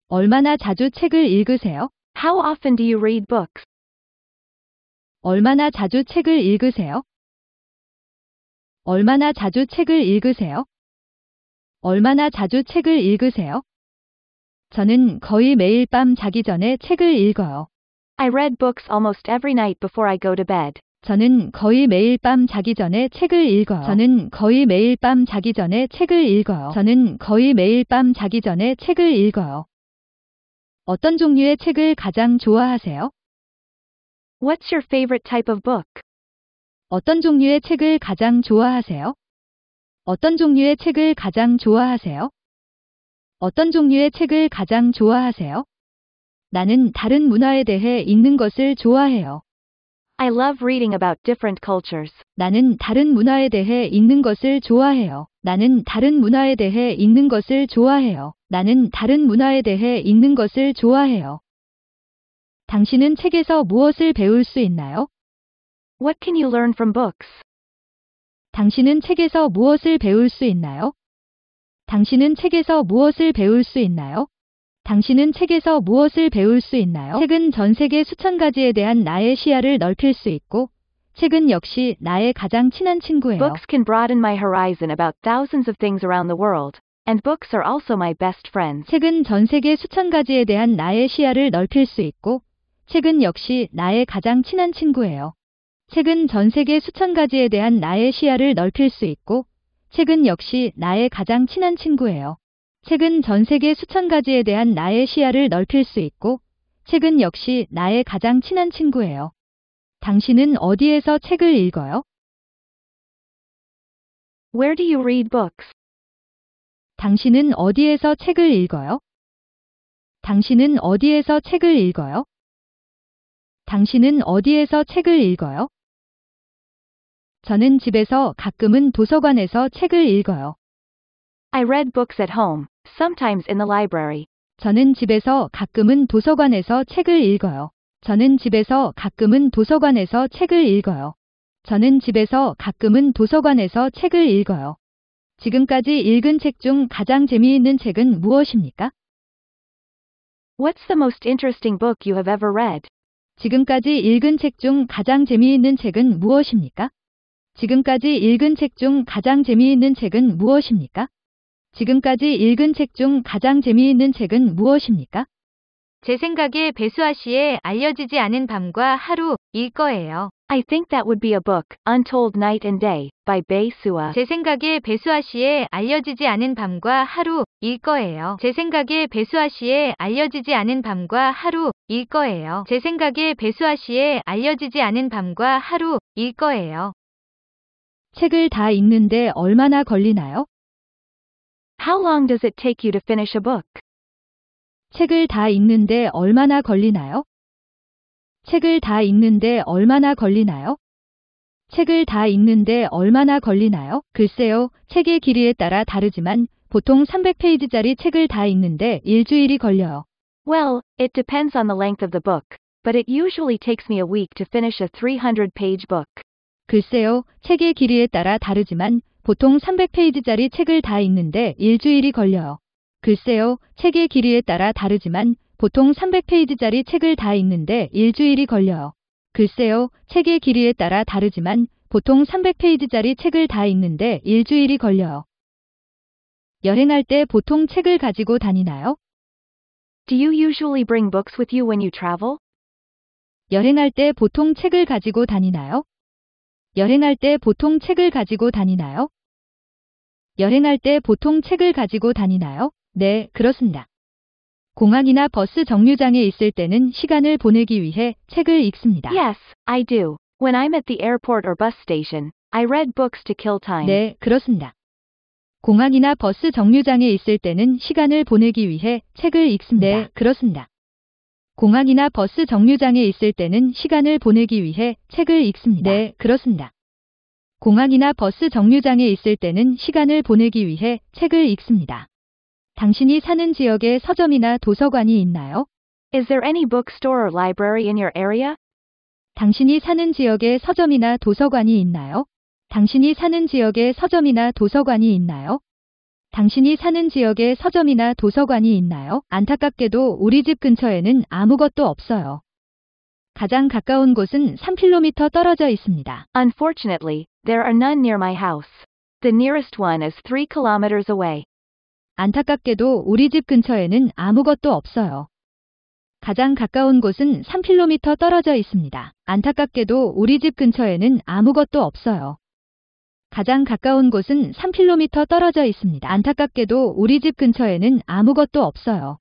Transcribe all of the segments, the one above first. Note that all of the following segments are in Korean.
얼마나 자주 책을 읽으세요? How often do you read books? 얼마나 자주 책을 읽으세요? 얼마나 자주 책을 읽으세요? 얼마나 자주 책을 읽으세요? 저는 거의 매일 밤 자기 전에 책을 읽어요. I read books almost every night before I go to bed. 저는 거의 매일 밤 자기 전에 책을 읽어요. 저는 거의 매일 밤 자기 전에 책을 읽어요. 저는 거의 매일 밤 자기 전에 책을 읽어요. 어떤 종류의 책을 가장 좋아하세요? What's your favorite type of book? 어떤 종류의 책을 가장 좋아하세요? 어떤 종류의 책을 가장 좋아하세요? 어떤 종류의 책을 가장 좋아하세요? 나는 다른 문화에 대해 읽는 것을 좋아해요. I love reading about different cultures. 나는 다른 문화에 대해 읽는 것을 좋아해요. 나는 다른 문화에 대해 읽는 것을 좋아해요. 나는 다른 문화에 대해 읽는 것을 좋아해요. 당신은 책에서 무엇을 배울 수 있나요? What can you learn from books? 당신은 책에서 무엇을 배울 수 있나요? 당신은 책에서 무엇을 배울 수 있나요? 당신은 책에서 무엇을 배울 수 있나요? 책은 전 세계 수천 가지에 대한 나의 시야를 넓힐 수 있고, 책은 역시 나의 가장 친한 친구예요. Books can broaden my horizon about thousands of things around the world, and books are also my best friends. 책은 전 세계 수천 가지에 대한 나의 시야를 넓힐 수 있고, 책은 역시 나의 가장 친한 친구예요. 책은 전 세계 수천 가지에 대한 나의 시야를 넓힐 수 있고, 책은 역시 나의 가장 친한 친구예요. 책은 전 세계 수천 가지에 대한 나의 시야를 넓힐 수 있고, 책은 역시 나의 가장 친한 친구예요. 당신은 어디에서 책을 읽어요? Where do you read books? 당신은 어디에서 책을 읽어요? 당신은 어디에서 책을 읽어요? 당신은 어디에서 책을 읽어요? 저는 집에서 가끔은 도서관에서 책을 읽어요. I read books at home, sometimes in the library. 저는 집에서 가끔은 도서관에서 책을 읽어요. 저는 집에서 가끔은 도서관에서 책을 읽어요. 저는 집에서 가끔은 도서관에서 책을 읽어요. 지금까지 읽은 책 중 가장 재미있는 책은 무엇입니까? What's the most interesting book you have ever read? 지금까지 읽은 책 중 가장 재미있는 책은 무엇입니까? 지금까지 읽은 책 중 가장 재미있는 책은 무엇입니까? 지금까지 읽은 책 중 가장 재미있는 책은 무엇입니까? 제 생각에 배수아 씨의 알려지지 않은 밤과 하루일 거예요. I think that would be a book, Untold Night and Day, by Bae Sua. 제 생각에 배수아 씨의 알려지지 않은 밤과 하루일 거예요. 제 생각에 배수아 씨의 알려지지 않은 밤과 하루일 거예요. 제 생각에 배수아 씨의 알려지지 않은 밤과 하루일 거예요. 책을 다 읽는데 얼마나 걸리나요? How long does it take you to finish a book? 책을 다 읽는데 얼마나 걸리나요? 책을 다 읽는데 얼마나 걸리나요? 책을 다 읽는데 얼마나 걸리나요? 글쎄요, 책의 길이에 따라 다르지만 보통 300페이지짜리 책을 다 읽는데 일주일이 걸려요. Well, it depends on the length of the book, but it usually takes me a week to finish a 300-page book. 글쎄요, 책의 길이에 따라 다르지만 보통 300페이지짜리 책을 다 읽는데 일주일이 걸려요. 글쎄요, 책의 길이에 따라 다르지만 보통 300페이지짜리 책을 다 읽는데 일주일이 걸려요. 글쎄요, 책의 길이에 따라 다르지만 보통 300페이지짜리 책을 다 읽는데 일주일이 걸려요. 여행할 때 보통 책을 가지고 다니나요? Do you usually bring books with you when you travel? 여행할 때 보통 책을 가지고 다니나요? 여행할 때 보통 책을 가지고 다니나요? 여행할 때 보통 책을 가지고 다니나요? 네, 그렇습니다. 공항이나 버스 정류장에 있을 때는 시간을 보내기 위해 책을 읽습니다. Yes, I do. When I'm at the airport or bus station, I read books to kill time. 네, 그렇습니다. 공항이나 버스 정류장에 있을 때는 시간을 보내기 위해 책을 읽습니다. 네, 그렇습니다. 공항이나 버스 정류장에 있을 때는 시간을 보내기 위해 책을 읽습니다. 네, 그렇습니다. 공항이나 버스 정류장에 있을 때는 시간을 보내기 위해 책을 읽습니다. 당신이 사는 지역에 서점이나 도서관이 있나요? Is there any bookstore or library in your area? 당신이 사는 지역에 서점이나 도서관이 있나요? 당신이 사는 지역에 서점이나 도서관이 있나요? 당신이 사는 지역에 서점이나 도서관이 있나요? 안타깝게도 우리 집 근처에는 아무것도 없어요. 가장 가까운 곳은 3km 떨어져 있습니다. Unfortunately, there are none near my house. The nearest one is 3 kilometers away. 안타깝게도 우리 집 근처에는 아무것도 없어요. 가장 가까운 곳은 3km 떨어져 있습니다. 안타깝게도 우리 집 근처에는 아무것도 없어요. 가장 가까운 곳은 3km 떨어져 있습니다. 안타깝게도 우리 집 근처에는 아무것도 없어요.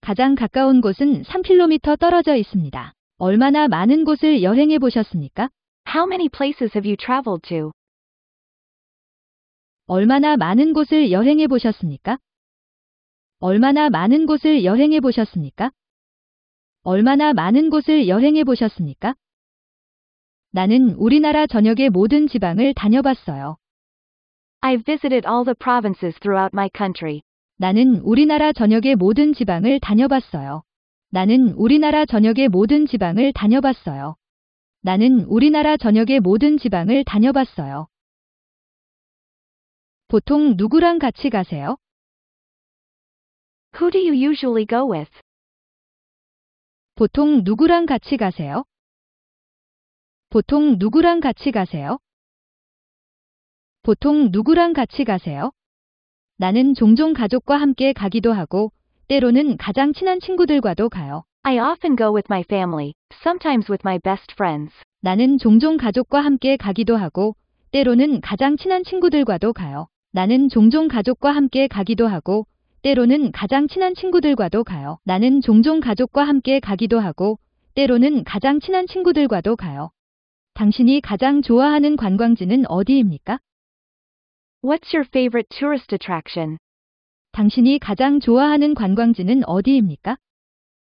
가장 가까운 곳은 3km 떨어져 있습니다. 얼마나 많은 곳을 여행해 보셨습니까? How many places have you traveled to? 얼마나 많은 곳을 여행해 보셨습니까? 얼마나 많은 곳을 여행해 보셨습니까? 얼마나 많은 곳을 여행해 보셨습니까? 나는 우리나라 전역의 모든 지방을 다녀봤어요. I've visited all the provinces throughout my country. 나는 우리나라 전역의 모든 지방을 다녀봤어요. 나는 우리나라 전역의 모든 지방을 다녀봤어요. 나는 우리나라 전역의 모든 지방을 다녀봤어요. 보통 누구랑 같이 가세요? Who do you usually go with? 보통 누구랑 같이 가세요? 보통 누구랑 같이 가세요? 보통 누구랑 같이 가세요? 나는 종종 가족과 함께 가기도 하고, 때로는 가장 친한 친구들과도 가요. I often go with my family, sometimes with my best friends. 나는 종종 가족과 함께 가기도 하고, 때로는 가장 친한 친구들과도 가요. 나는 종종 가족과 함께 가기도 하고, 때로는 가장 친한 친구들과도 가요. 나는 종종 가족과 함께 가기도 하고, 때로는 가장 친한 친구들과도 가요. 당신이 가장 좋아하는 관광지는 어디입니까? What's your favorite tourist attraction? 당신이 가장 좋아하는 관광지는 어디입니까?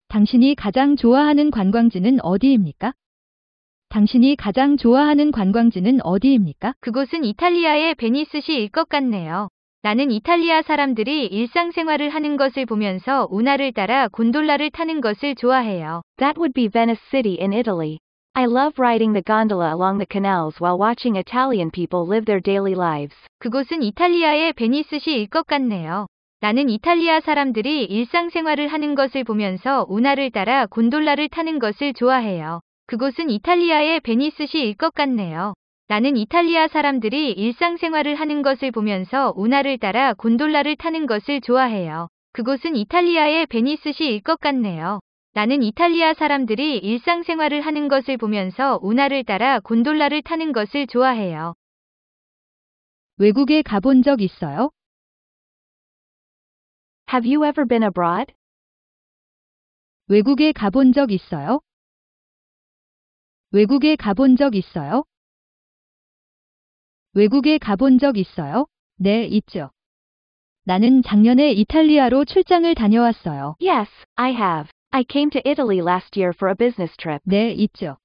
당신이 가장 좋아하는 관광지는 어디입니까? 당신이 가장 좋아하는 관광지는 어디입니까? 그곳은 이탈리아의 베니스시일 것 같네요. 나는 이탈리아 사람들이 일상생활을 하는 것을 보면서 운하를 따라 곤돌라를 타는 것을 좋아해요. That would be Venice City in Italy. I love riding the gondola along the canals while watching Italian people live their daily lives. 그곳은 이탈리아의 베니스시일 것 같네요. 나는 이탈리아 사람들이 일상생활을 하는 것을 보면서 운하를 따라 곤돌라를 타는 것을 좋아해요. 그곳은 이탈리아의 베니스시일 것 같네요. 나는 이탈리아 사람들이 일상생활을 하는 것을 보면서 운하를 따라 곤돌라를 타는 것을 좋아해요. 그곳은 이탈리아의 베니스시일 것 같네요. 나는 이탈리아 사람들이 일상생활을 하는 것을 보면서 운하를 따라 곤돌라를 타는 것을 좋아해요. 외국에 가본 적 있어요? Have you ever been abroad? 외국에 가본 적 있어요? 외국에 가본 적 있어요? 외국에 가본 적 있어요? 네, 있죠. 나는 작년에 이탈리아로 출장을 다녀왔어요. Yes, I have. I came to Italy last year for a business trip. 네, 있죠.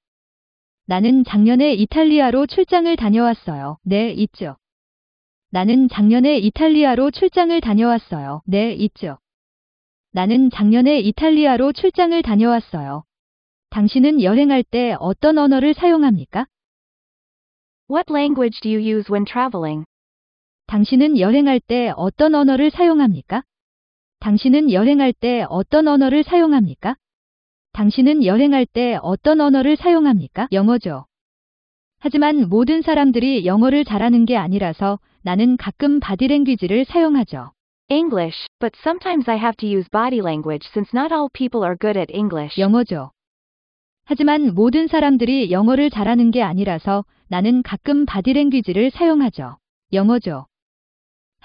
나는 작년에 이탈리아로 출장을 다녀왔어요. 네, 있죠. 나는 작년에 이탈리아로 출장을 다녀왔어요. 네, 있죠. 나는 작년에 이탈리아로 출장을 다녀왔어요. 당신은 여행할 때 어떤 언어를 사용합니까? What language do you use when traveling? 당신은 여행할 때 어떤 언어를 사용합니까? 당신은 여행할 때 어떤 언어를 사용합니까? 당신은 여행할 때 어떤 언어를 사용합니까? 영어죠. 하지만 모든 사람들이 영어를 잘하는 게 아니라서 나는 가끔 바디랭귀지를 사용하죠. English, but sometimes I have to use body language since not all people are good at English. 영어죠. 하지만 모든 사람들이 영어를 잘하는 게 아니라서 나는 가끔 바디랭귀지를 사용하죠. 영어죠.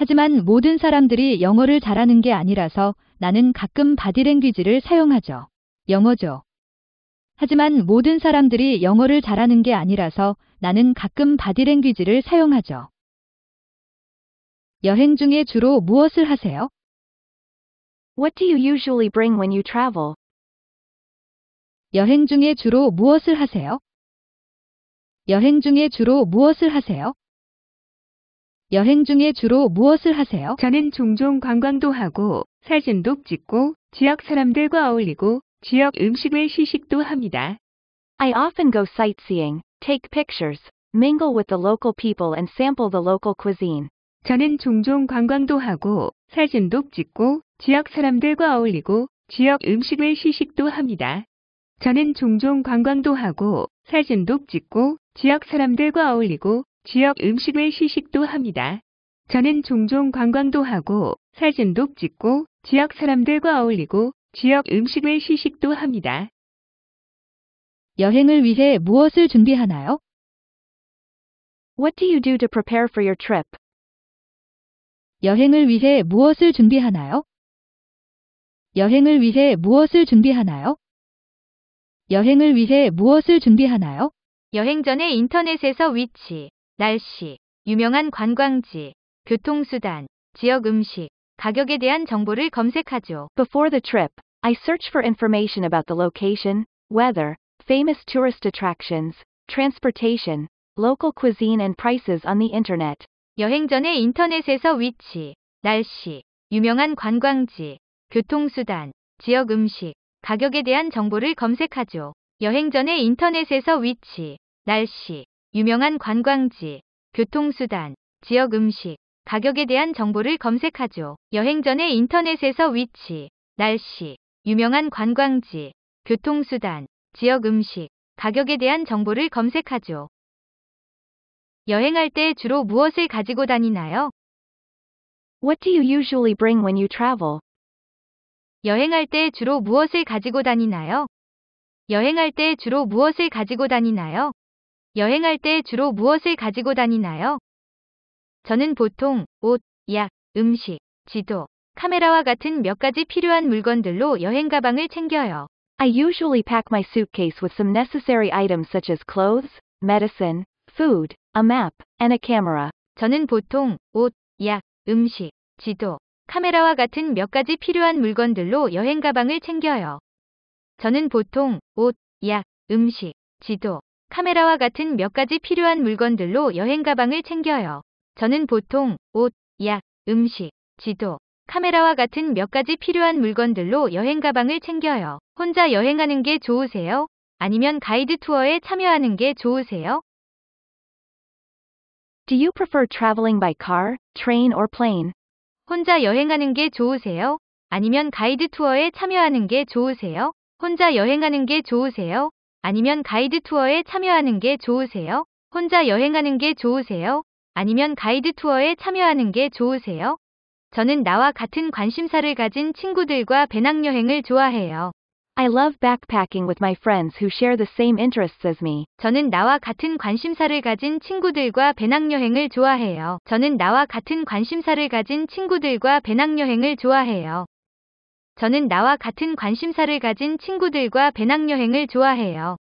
하지만 모든 사람들이 영어를 잘하는 게 아니라서 나는 가끔 바디랭귀지를 사용하죠. 영어죠. 하지만 모든 사람들이 영어를 잘하는 게 아니라서 나는 가끔 바디랭귀지를 사용하죠. 여행 중에 주로 무엇을 하세요? What do you usually bring when you travel? 여행 중에 주로 무엇을 하세요? 여행 중에 주로 무엇을 하세요? 여행 중에 주로 무엇을 하세요? 저는 종종 관광도 하고 사진도 찍고 지역 사람들과 어울리고 지역 음식을 시식도 합니다. I often go sightseeing, take pictures, mingle with the local people and sample the local cuisine. 저는 종종 관광도 하고 사진도 찍고 지역 사람들과 어울리고 지역 음식을 시식도 합니다. 저는 종종 관광도 하고 사진도 찍고 지역 사람들과 어울리고 지역 음식을 시식도 합니다. 저는 종종 관광도 하고 사진도 찍고 지역 사람들과 어울리고 지역 음식을 시식도 합니다. 여행을 위해 무엇을 준비하나요? What do you do to prepare for your trip? 여행을 위해 무엇을 준비하나요? 여행을 위해 무엇을 준비하나요? 여행을 위해 무엇을 준비하나요? 여행 전에 인터넷에서 위치, 날씨, 유명한 관광지, 교통수단, 지역 음식, 가격에 대한 정보를 검색하죠. Before the trip, I search for information about the location, weather, famous tourist attractions, transportation, local cuisine and prices on the internet. 여행 전에 인터넷에서 위치, 날씨, 유명한 관광지, 교통수단, 지역 음식, 가격에 대한 정보를 검색하죠. 여행 전에 인터넷에서 위치, 날씨, 유명한 관광지, 교통수단, 지역 음식, 가격에 대한 정보를 검색하죠. 여행 전에 인터넷에서 위치, 날씨, 유명한 관광지, 교통수단, 지역 음식, 가격에 대한 정보를 검색하죠. 여행할 때 주로 무엇을 가지고 다니나요? What do you usually bring when you travel? 여행할 때 주로 무엇을 가지고 다니나요? 여행할 때 주로 무엇을 가지고 다니나요? 여행할 때 주로 무엇을 가지고 다니나요? 저는 보통 옷, 약, 음식, 지도, 카메라와 같은 몇 가지 필요한 물건들로 여행 가방을 챙겨요. I usually pack my suitcase with some necessary items such as clothes, medicine, food, a map, and a camera. 저는 보통 옷, 약, 음식, 지도, 카메라와 같은 몇 가지 필요한 물건들로 여행 가방을 챙겨요. 저는 보통 옷, 약, 음식, 지도, 카메라와 같은 몇 가지 필요한 물건들로 여행 가방을 챙겨요. 저는 보통 옷, 약, 음식, 지도, 카메라와 같은 몇 가지 필요한 물건들로 여행 가방을 챙겨요. 혼자 여행하는 게 좋으세요? 아니면 가이드 투어에 참여하는 게 좋으세요? Do you prefer traveling by car, train, or plane? 혼자 여행하는 게 좋으세요? 아니면 가이드 투어에 참여하는 게 좋으세요? 혼자 여행하는 게 좋으세요? 아니면 가이드 투어에 참여하는 게 좋으세요? 혼자 여행하는 게 좋으세요? 아니면 가이드 투어에 참여하는 게 좋으세요? 저는 나와 같은 관심사를 가진 친구들과 배낭여행을 좋아해요. I love backpacking with my friends who share the same interests as me. 저는 나와 같은 관심사를 가진 친구들과 배낭여행을 좋아해요. 저는 나와 같은 관심사를 가진 친구들과 배낭여행을 좋아해요. 저는 나와 같은 관심사를 가진 친구들과 배낭여행을 좋아해요.